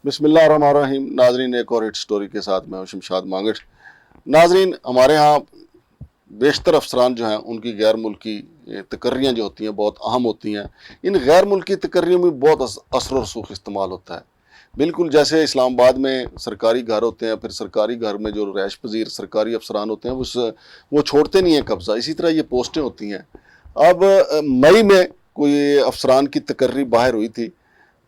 बिस्मिल्लाहिर्रहमानिर्रहीम। नाजरीन, एक और हिट स्टोरी के साथ मैं हूं शमशाद मांगट। नाजरीन, हमारे यहाँ बेशतर अफसरान जो हैं उनकी गैर मुल्की तकर्रियाँ जो होती हैं बहुत अहम होती हैं। इन गैर मुल्की तकर्रियों में बहुत असर और रसूख इस्तेमाल होता है। बिल्कुल जैसे इस्लामाबाद में सरकारी घर होते हैं, फिर सरकारी घर में जो रैश पजीर सरकारी अफसरान होते हैं वो छोड़ते नहीं हैं कब्ज़ा, इसी तरह ये पोस्टें होती हैं। अब मई में कोई अफसरान की तकर्री बाहर हुई थी।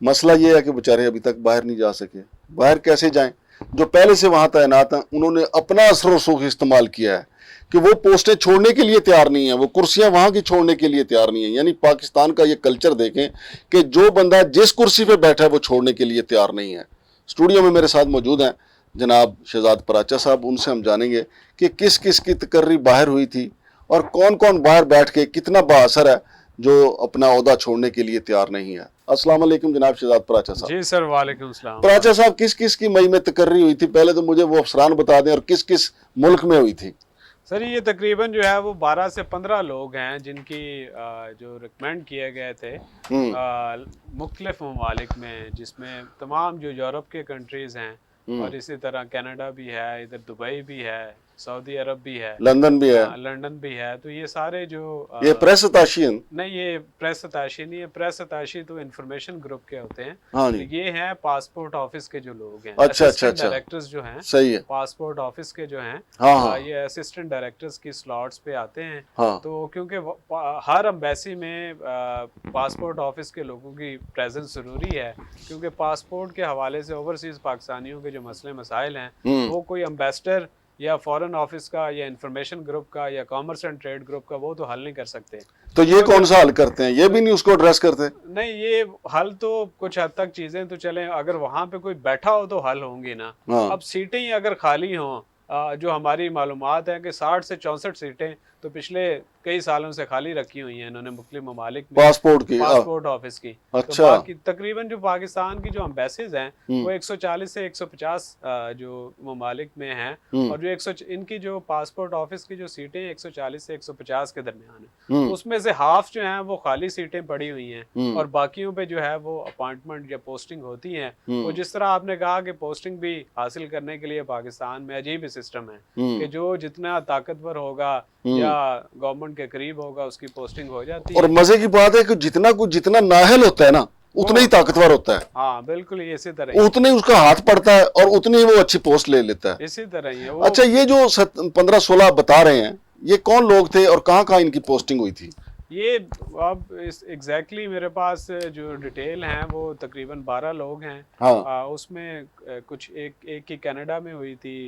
मसला ये है कि बेचारे अभी तक बाहर नहीं जा सके। बाहर कैसे जाएं? जो पहले से वहां तैनात हैं उन्होंने अपना असर रसूख इस्तेमाल किया है कि वो पोस्टें छोड़ने के लिए तैयार नहीं है, वो कुर्सियां वहां की छोड़ने के लिए तैयार नहीं है। यानी पाकिस्तान का ये कल्चर देखें कि जो बंदा जिस कुर्सी पे बैठा है वो छोड़ने के लिए तैयार नहीं है। स्टूडियो में मेरे साथ मौजूद हैं जनाब शहजाद पराचा साहब। उनसे हम जानेंगे कि किस किस की तकर्री बाहर हुई थी और कौन कौन बाहर बैठ के कितना बाअसर है जो अपना ओहदा छोड़ने के लिए तैयार नहीं है। अस्सलाम वालेकुम जनाब शहजाद पराचा साहब। जी सर, वालेकुम सलाम। पराचा साहब, किस किस की मई में तकर्री हुई थी? पहले तो मुझे वो अफसरान बता दें और किस किस मुल्क में हुई थी। सर ये तकरीबन जो है वो 12 से 15 लोग हैं जिनकी जो रिकमेंड किए गए थे मुख्तलिफ ममालिक में, जिसमें तमाम जो यूरोप के कंट्रीज़ हैं और इसी तरह कनाडा भी है, इधर दुबई भी है, सऊदी अरब भी है, लंदन भी है, लंदन भी है। तो ये सारे जो ये प्रेस अताशी हैं? नहीं, ये प्रेस अताशी नहीं है। प्रेस अताशी तो इंफॉर्मेशन ग्रुप के होते हैं। हाँ जी। ये हैं पासपोर्ट ऑफिस के जो लोग हैं, अच्छा अच्छा अच्छा, डायरेक्टर्स जो हैं, सही है। पासपोर्ट ऑफिस के जो हैं, हाँ हाँ ये असिस्टेंट डायरेक्टर्स की स्लॉट्स पे आते हैं। हाँ। तो क्योंकि हर एम्बेसी में पासपोर्ट ऑफिस के लोगों की प्रेजेंस ज़रूरी है, क्योंकि पासपोर्ट के हवाले से ओवरसीज़ पाकिस्तानियों के जो मसले मसाइल हैं वो कोई एम्बेसडर या फॉरेन ऑफिस का या इंफॉर्मेशन ग्रुप का या कॉमर्स एंड ट्रेड ग्रुप का वो तो हल नहीं कर सकते। तो ये कौन सा हल करते हैं? ये भी नहीं उसको एड्रेस करते? नहीं, ये हल तो कुछ हद तक चीजें तो चलें, अगर वहां पे कोई बैठा हो तो हल होंगी ना। हाँ। अब सीटें ही अगर खाली हों, जो हमारी मालूमात है कि 60 से 64 सीटें तो पिछले कई सालों से खाली रखी हुई हैं इन्होंने मुख्तलिफ ममालिक में, पासपोर्ट की, पासपोर्ट ऑफिस की। अच्छा। तो बाकी तकरीबन जो पाकिस्तान की जो एम्बेसीज हैं वो 140 से 150 जो ममालिक में हैं, और जो 100 इनकी जो पासपोर्ट ऑफिस की जो सीटें 140 से 150 के दरमियान है, उसमें से हाफ जो हैं वो खाली सीटें पड़ी हुई हैं और बाकियों पे जो है वो अपॉइंटमेंट या पोस्टिंग होती हैं। वो जिस तरह आपने कहा कि पोस्टिंग भी हासिल करने के लिए पाकिस्तान में अजीब सिस्टम है कि जो जितना ताकतवर होगा या गवर्नमेंट के करीब होगा उसकी पोस्टिंग हो जाती है। और मजे की बात है कि जितना नाहल होता है ना उतना ही ताकतवर होता है। हाँ बिल्कुल, इसी तरह उतने ही उसका हाथ पड़ता है और उतनी ही वो अच्छी पोस्ट ले लेता है। इसी तरह ही है वो। अच्छा, ये जो 15-16 बता रहे हैं, ये कौन लोग थे और कहाँ कहाँ इनकी पोस्टिंग हुई थी? ये अब एग्जैक्टली मेरे पास जो डिटेल हैं वो तकरीबन 12 लोग हैं। हाँ। उसमें कुछ एक की कनाडा में हुई थी,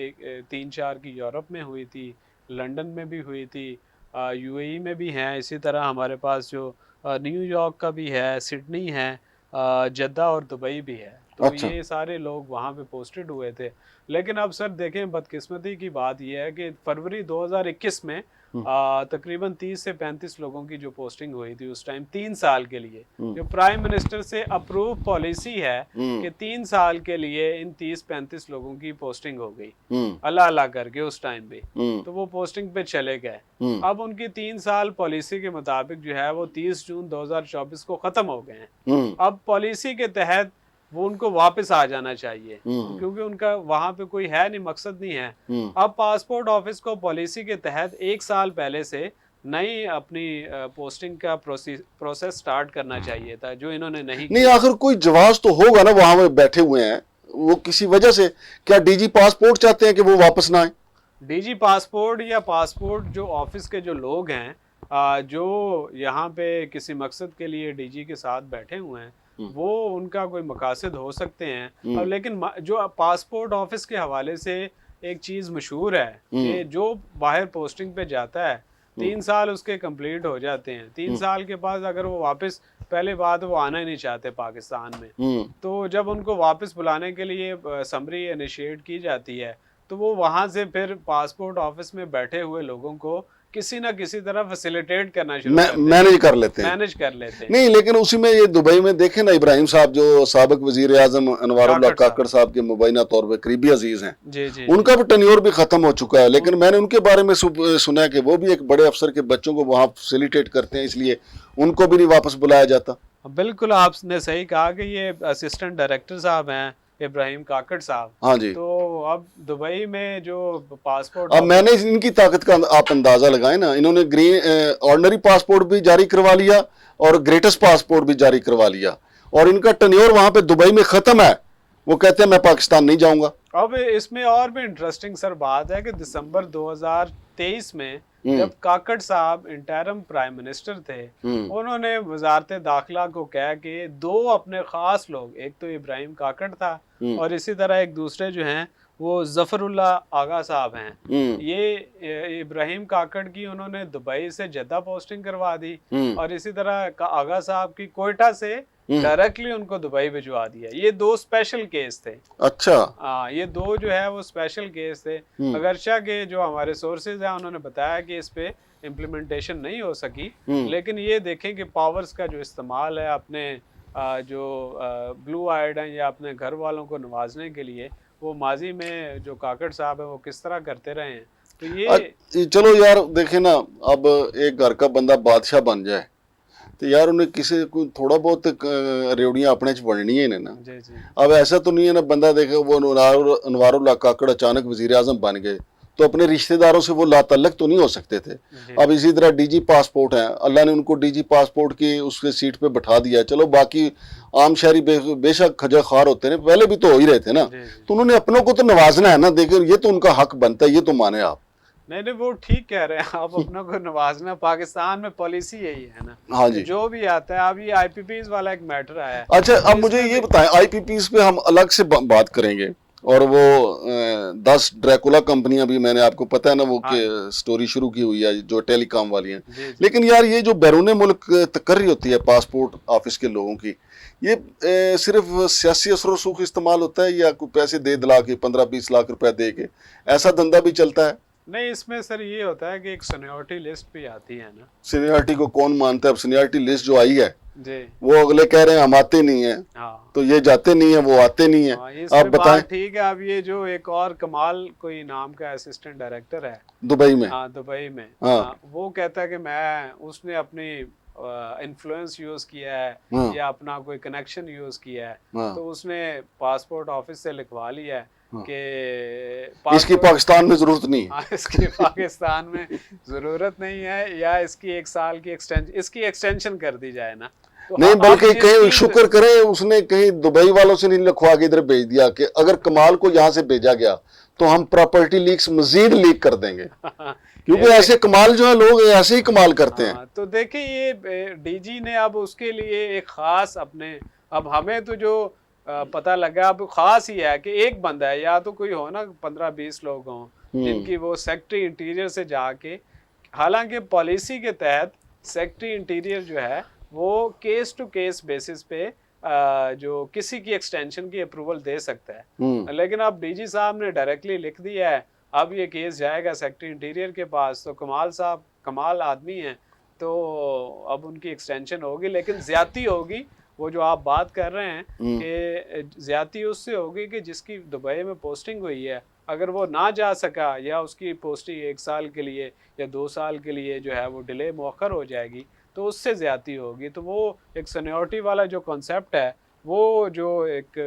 एक 3-4 की यूरोप में हुई थी, लंदन में भी हुई थी, यूएई में भी हैं। इसी तरह हमारे पास जो न्यूयॉर्क का भी है, सिडनी है, जद्दा और दुबई भी है। तो अच्छा। ये सारे लोग वहाँ पे पोस्टेड हुए थे। लेकिन अब सर देखें, बदकिस्मती की बात यह है कि फरवरी 2021 में तकरीबन 30 से 35 लोगों की जो पोस्टिंग हुई थी उस टाइम 3 साल के लिए, जो प्राइम मिनिस्टर से अप्रूव पॉलिसी है कि 3 साल के लिए इन 30-35 लोगों की पोस्टिंग हो गई अल्लाह अल्लाह करके उस टाइम पे। तो वो पोस्टिंग पे चले गए। अब उनकी 3 साल पॉलिसी के मुताबिक जो है वो 30 जून 2024 को खत्म हो गए हैं। अब पॉलिसी के तहत वो उनको वापस आ जाना चाहिए, क्योंकि उनका वहां पे कोई है नहीं, मकसद नहीं है। अब पासपोर्ट ऑफिस को पॉलिसी के तहत 1 साल पहले से नई अपनी पोस्टिंग का प्रोसेस स्टार्ट करना चाहिए था, जो इन्होंने नहीं। आखिर कोई जवाब तो होगा ना, वहां में बैठे हुए हैं वो किसी वजह से। क्या डीजी पासपोर्ट चाहते हैं कि वो वापस ना आए? डीजी पासपोर्ट या पासपोर्ट जो ऑफिस के जो लोग हैं, जो यहाँ पे किसी मकसद के लिए डीजी के साथ बैठे हुए हैं, वो उनका कोई मकासद हो सकते हैं। अब लेकिन जो पासपोर्ट ऑफिस के हवाले से एक चीज़ मशहूर है कि जो बाहर पोस्टिंग पे जाता है 3 साल उसके कंप्लीट हो जाते हैं। 3 साल के बाद अगर वो वापस, पहले बात वो आना ही नहीं चाहते पाकिस्तान में, तो जब उनको वापस बुलाने के लिए समरी इनिशिएट की जाती है तो वो वहाँ से फिर पासपोर्ट ऑफिस में बैठे हुए लोगों को किसी ना किसी तरह फैसिलिटेट करना शुरू मैनेज कर लेते हैं। नहीं, लेकिन उसी में ये दुबई में देखें ना, इब्राहिम साहब जो साबिक वजीर आजम अनवारुल्लाह काकड़ साहब के मुबैना तौर पे करीबी अजीज हैं, जी जी, उनका भी टेन्योर भी खत्म हो चुका है। लेकिन मैंने उनके बारे में सुना है कि वो भी एक बड़े अफसर के बच्चों को वहाँ फैसिलिटेट करते हैं, इसलिए उनको भी नहीं वापस बुलाया जाता। बिल्कुल आपने सही कहा कि ये असिस्टेंट डायरेक्टर साहब हैं इब्राहिम काकड़ साहब। हाँ जी। तो अब दुबई में जो पासपोर्ट अब मैंने इनकी ताकत का आप अंदाजा लगाएं ना, इन्होंने ग्रीन ऑर्डिनरी पासपोर्ट भी जारी करवा लिया और ग्रेटेस्ट पासपोर्ट भी जारी करवा लिया, और इनका टन्योर वहां पे दुबई में खत्म है। वो कहते हैं मैं पाकिस्तान नहीं जाऊंगा। अब इसमें और भी इंटरेस्टिंग सर बात है कि दिसंबर 2023 में जब काकड़ साहब इंटरिम प्राइम मिनिस्टर थे, उन्होंने वजारत दाखिला को कहा कि दो अपने खास लोग, एक तो इब्राहिम काकड़ था और इसी तरह एक दूसरे जो हैं वो जफरुल्लाह आगा साहब हैं। ये इब्राहिम काकड़ की उन्होंने दुबई से जद्दा पोस्टिंग करवा दी और इसी तरह आगा साहब की कोयटा से डायरेक्टली उनको दुबई भिजवा दिया। ये दो स्पेशल केस थे। अच्छा। हाँ, ये दो जो है वो स्पेशल केस थे। अगरचा के जो हमारे सोर्सेज हैं उन्होंने बताया कि इस पे इम्प्लीमेंटेशन नहीं हो सकी, लेकिन ये देखें कि पावर्स का जो इस्तेमाल है अपने जो ब्लू आइड हैं या अपने घर वालों को नवाजने के लिए, वो माजी में जो काकड़ साहब है वो किस तरह करते रहे हैं। तो ये चलो यार देखे ना, अब एक घर का बंदा बादशाह बन जाए तो यार उन्हें किसी को थोड़ा बहुत रेवड़ियां अपने च बननी है ना। जी जी। अब ऐसा तो नहीं है ना बंदा देखे वो अनवारुल्लाह काकड़ अचानक वजीर आजम बन गए तो अपने रिश्तेदारों से वो लातल्लक तो नहीं हो सकते थे। अब इसी तरह डीजी पासपोर्ट है, अल्लाह ने उनको डीजी पासपोर्ट की उसके सीट पे बैठा दिया। चलो बाकी आम शहरी बेशक खजा खार होते हैं, पहले भी तो हो ही रहे थे ना, तो उन्होंने अपनों को तो नवाजना है ना। देखिए ये तो उनका हक बनता है, ये तो माने आप। नहीं वो ठीक कह रहे हैं आप, अपनों को नवाजना, पाकिस्तान में पॉलिसी यही है ना। हाँ जी। जो भी आता है, अब ये आईपीपीज वाला एक मैटर आया है। अच्छा, अब मुझे ये बताएं, आईपीपीज पे हम अलग से बात करेंगे, और वो 10 ड्रैकुला कंपनियां भी मैंने आपको पता है ना वो स्टोरी शुरू की हुई है जो टेलीकॉम वाली हैं। लेकिन यार ये जो बैरून मुल्क तकर्री होती है पासपोर्ट ऑफिस के लोगों की, ये सिर्फ सियासी असर रसूख इस्तेमाल होता है या कोई पैसे दे दिला के 15-20 लाख रुपए दे के ऐसा धंधा भी चलता है? नहीं, इसमें सर ये होता है कि एक सीनियरिटी लिस्ट भी आती है ना। सीनियरिटी को कौन मानता है? अब सीनियरिटी लिस्ट जो आई है जी, वो अगले कह रहे हैं हम आते नहीं है। हाँ। तो ये जाते नहीं है, वो आते नहीं है। हाँ, आप बताएं। ठीक है। अब ये जो एक और कमाल कोई नाम का असिस्टेंट डायरेक्टर है दुबई में, हाँ दुबई में, हाँ। वो कहता है कि उसने अपनी इन्फ्लुएंस यूज किया है या अपना कोई कनेक्शन यूज किया है, तो उसने पासपोर्ट ऑफिस से लिखवा लिया है कि इसकी पाकिस्तान में जरूरत नहीं है। इसकी पाकिस्तान में जरूरत नहीं है, या इसकी 1 साल की एक्सटेंशन कर दी जाए ना। तो नहीं, बल्कि कहीं शुक्र करे उसने कहीं दुबई वालों से नहीं लिखवा के इधर भेज दिया कि अगर कमाल को यहाँ से भेजा गया तो हम प्रॉपर्टी लीक्स मजीद लीक कर देंगे। क्योंकि ऐसे कमाल जो है लोग ऐसे ही कमाल करते हैं। तो देखिए ये डीजी ने अब उसके लिए एक खास अपने, अब हमें तो जो पता लगा अब खास ही है कि एक बंदा है, या तो कोई हो ना 15-20 लोग हों जिनकी वो सेक्रेटरी इंटीरियर से जाके, हालांकि पॉलिसी के तहत सेक्रेटरी इंटीरियर जो है वो केस टू केस बेसिस पे जो किसी की एक्सटेंशन की अप्रूवल दे सकता है, लेकिन अब डीजी साहब ने डायरेक्टली लिख दिया है अब ये केस जाएगा सेक्रेटरी इंटीरियर के पास। तो कमाल साहब कमाल आदमी हैं, तो अब उनकी एक्सटेंशन होगी, लेकिन ज्यादती होगी। वो जो आप बात कर रहे हैं कि ज्यादती उससे होगी कि जिसकी दुबई में पोस्टिंग हुई है, अगर वो ना जा सका या उसकी पोस्टिंग 1 साल के लिए या 2 साल के लिए जो है वो डिले मौखर हो जाएगी, तो उससे ज्यादती होगी। तो वो एक सीनियरिटी वाला जो कॉन्सेप्ट है वो जो एक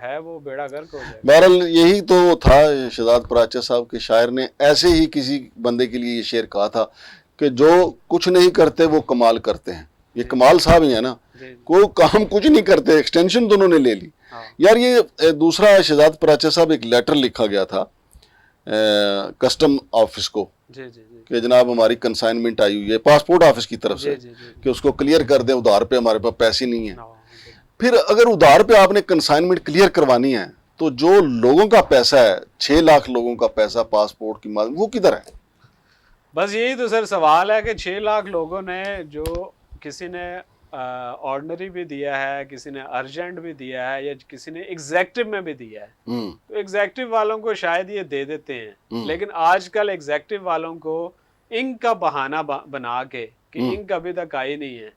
है वो बेड़ा गर्क हो जाएगा। बहरहाल यही तो था, शहजाद पराचा साहब के शायर ने ऐसे ही किसी बंदे के लिए ये शेर कहा था कि जो कुछ नहीं करते वो कमाल करते हैं। ये कमाल साहब ही है ना, कोई काम कुछ नहीं करते, एक्सटेंशन दोनों ने ले ली। यार ये दूसरा शहजाद पराचा साहब एक लेटर लिखा गया था कस्टम ऑफिस को कि जनाब हमारी कंसाइनमेंट आई हुई है पासपोर्ट ऑफिस की तरफ से कि उसको क्लियर कर दें, उधार पे हमारे पास पैसे नहीं है। फिर अगर उधार पे आपने कंसाइनमेंट क्लियर करवानी है तो जो लोगों का पैसा है 6 लाख लोगों का पैसा पासपोर्ट की मांग, वो किधर है? बस यही तो सर सवाल है कि 6 लाख लोगों ने, जो किसी ने ऑर्डिनरी भी दिया है, किसी ने अर्जेंट भी दिया है, या किसी ने एग्जेक्टिव में भी दिया है, तो एग्जेक्टिव वालों को शायद ये दे देते हैं, लेकिन आजकल एग्जेक्टिव वालों को इंक का बहाना बना के कि इंक अभी तक आई नहीं है,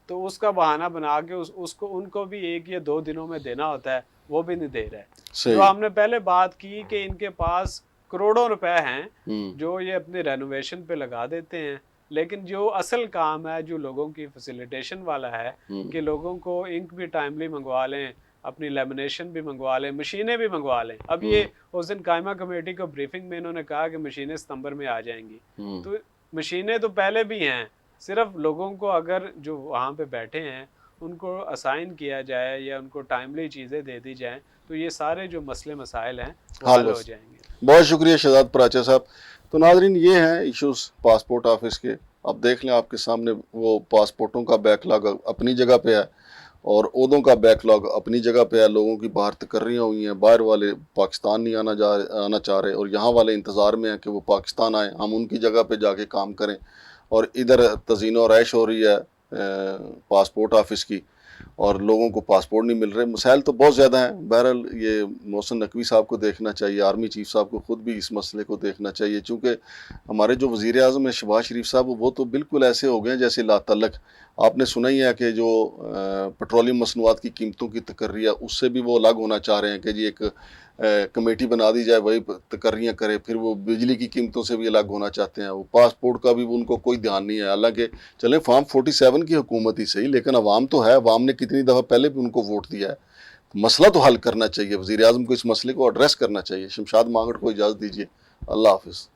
तो उसका बहाना बना के उसको उनको भी 1 या 2 दिनों में देना होता है, वो भी नहीं दे रहा है। जो हमने पहले बात की कि इनके पास करोड़ों रुपए हैं जो ये अपने रेनोवेशन पे लगा देते हैं, लेकिन जो असल काम है, जो लोगों की फैसिलिटेशन वाला है कि लोगों को इंक भी टाइमली मंगवा लें, अपनी लेमिनेशन भी मंगवा लें, मशीनें भी मंगवा लें। अब ये उस दिन कायमा कमेटी को ब्रीफिंग में इन्होंने कहा कि मशीनें सितंबर में आ जाएंगी, तो मशीनें तो पहले भी हैं, सिर्फ लोगों को अगर जो वहाँ पे बैठे हैं उनको असाइन किया जाए या उनको टाइमली चीज़ें दे दी जाएं, तो ये सारे जो मसले मसाइल हैं वो हाल हल हो बस। जाएंगे। बहुत शुक्रिया शहजाद पराचा साहब। तो नाजरीन, ये हैं इश्यूज पासपोर्ट ऑफिस के। अब देख लें आपके सामने, वो पासपोर्टों का बैकलॉग अपनी जगह पे है और ओहदों का बैकलॉग अपनी जगह पे है। लोगों की बाहर तकर्रियाँ हुई हैं, बाहर वाले पाकिस्तान नहीं आना चाह रहे और यहाँ वाले इंतज़ार में हैं कि वो पाकिस्तान आए, हम उनकी जगह पे जाके काम करें। और इधर तज़ीनो रैश हो रही है पासपोर्ट ऑफिस की, और लोगों को पासपोर्ट नहीं मिल रहे। मसाइल तो बहुत ज़्यादा हैं। बहरहाल ये मोहसिन नकवी साहब को देखना चाहिए, आर्मी चीफ साहब को ख़ुद भी इस मसले को देखना चाहिए, चूँकि हमारे जो वज़ीर आज़म है शहबाज शरीफ साहब, वो तो बिल्कुल ऐसे हो गए हैं जैसे लातल्लक। आपने सुना ही है कि जो पेट्रोलियम मसनूआत की कीमतों की तकर्रियाँ, उससे भी वो अलग होना चाह रहे हैं कि जी एक कमेटी बना दी जाए, वही तकर्रियाँ करे। फिर वो बिजली की कीमतों से भी अलग होना चाहते हैं। वो पासपोर्ट का भी उनको कोई ध्यान नहीं है। हालांकि चलें, फॉर्म 47 की हुकूमत ही सही, लेकिन अवाम तो है, अवाम ने कितनी दफ़ा पहले भी उनको वोट दिया है। मसला तो हल करना चाहिए, वज़ीर आज़म को इस मसले को एड्रेस करना चाहिए। शमशाद मांगड़ को इजाज़त दीजिए। अल्लाह हाफिज़।